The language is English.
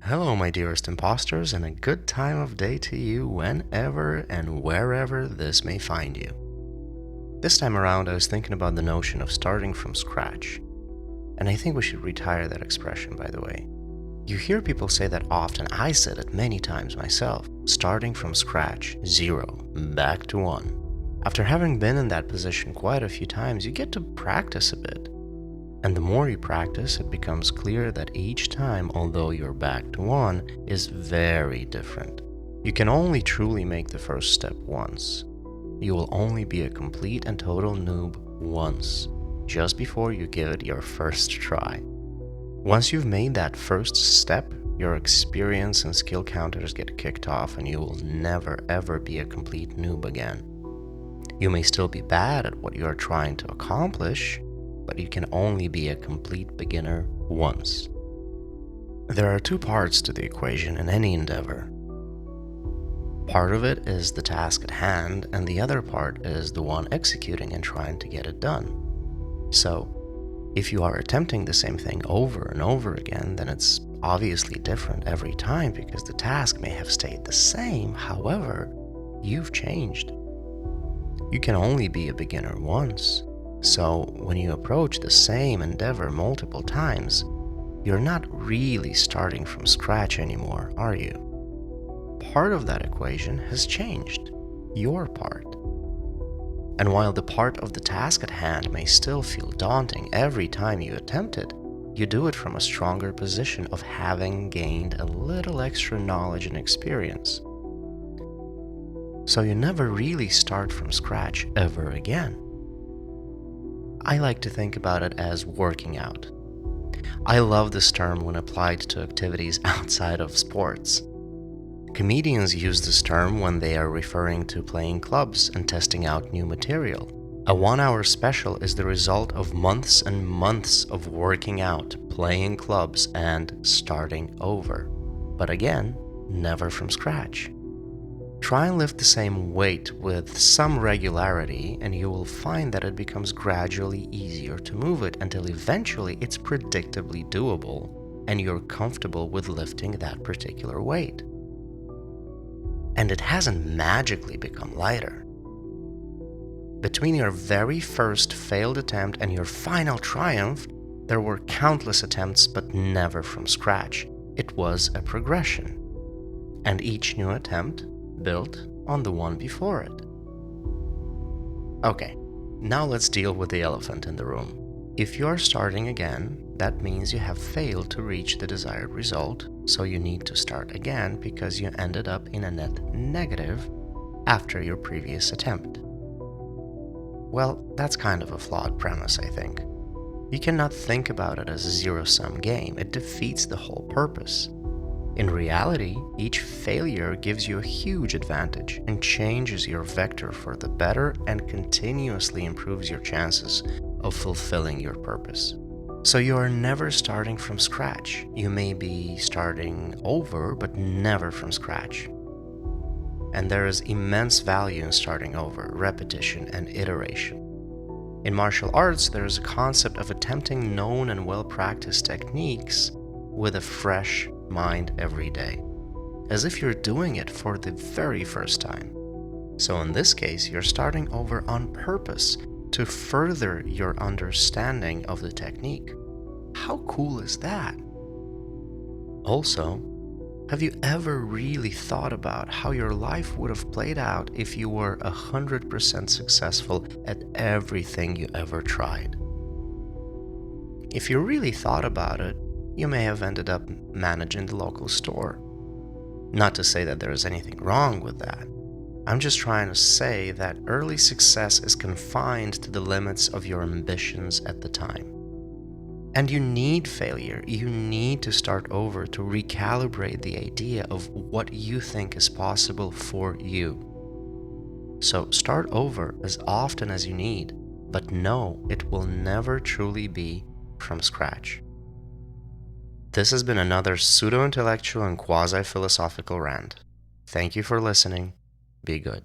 Hello, my dearest imposters, and a good time of day to you whenever and wherever this may find you. This time around, I was thinking about the notion of starting from scratch. And I think we should retire that expression, by the way. You hear people say that often. I said it many times myself. Starting from scratch, zero, back to one. After having been in that position quite a few times, you get to practice a bit. And the more you practice, it becomes clear that each time, although you're back to one, is very different. You can only truly make the first step once. You will only be a complete and total noob once, just before you give it your first try. Once you've made that first step, your experience and skill counters get kicked off and you will never ever be a complete noob again. You may still be bad at what you are trying to accomplish, but you can only be a complete beginner once. There are two parts to the equation in any endeavor. Part of it is the task at hand, and the other part is the one executing and trying to get it done. So, if you are attempting the same thing over and over again, then it's obviously different every time because the task may have stayed the same, however, you've changed. You can only be a beginner once. So, when you approach the same endeavor multiple times, you're not really starting from scratch anymore, are you? Part of that equation has changed, your part. And while the part of the task at hand may still feel daunting every time you attempt it, you do it from a stronger position of having gained a little extra knowledge and experience. So you never really start from scratch ever again. I like to think about it as working out. I love this term when applied to activities outside of sports. Comedians use this term when they are referring to playing clubs and testing out new material. A 1-hour special is the result of months and months of working out, playing clubs, and starting over. But again, never from scratch. Try and lift the same weight with some regularity, and you will find that it becomes gradually easier to move it until eventually it's predictably doable and you're comfortable with lifting that particular weight. And it hasn't magically become lighter. Between your very first failed attempt and your final triumph, there were countless attempts, but never from scratch. It was a progression. And each new attempt built on the one before it. Okay, now let's deal with the elephant in the room. If you're starting again, that means you have failed to reach the desired result, so you need to start again because you ended up in a net negative after your previous attempt. Well, that's kind of a flawed premise, I think. You cannot think about it as a zero-sum game. It defeats the whole purpose. In reality, each failure gives you a huge advantage and changes your vector for the better and continuously improves your chances of fulfilling your purpose. So you are never starting from scratch. You may be starting over, but never from scratch. And there is immense value in starting over, repetition, and iteration. In martial arts, there is a concept of attempting known and well-practiced techniques with a fresh mind every day, as if you're doing it for the very first time. So in this case, you're starting over on purpose to further your understanding of the technique. How cool is that? Also, have you ever really thought about how your life would have played out if you were 100% successful at everything you ever tried? If you really thought about it, you may have ended up managing the local store. Not to say that there is anything wrong with that. I'm just trying to say that early success is confined to the limits of your ambitions at the time. And you need failure. You need to start over to recalibrate the idea of what you think is possible for you. So start over as often as you need, but know it will never truly be from scratch. This has been another pseudo-intellectual and quasi-philosophical rant. Thank you for listening. Be good.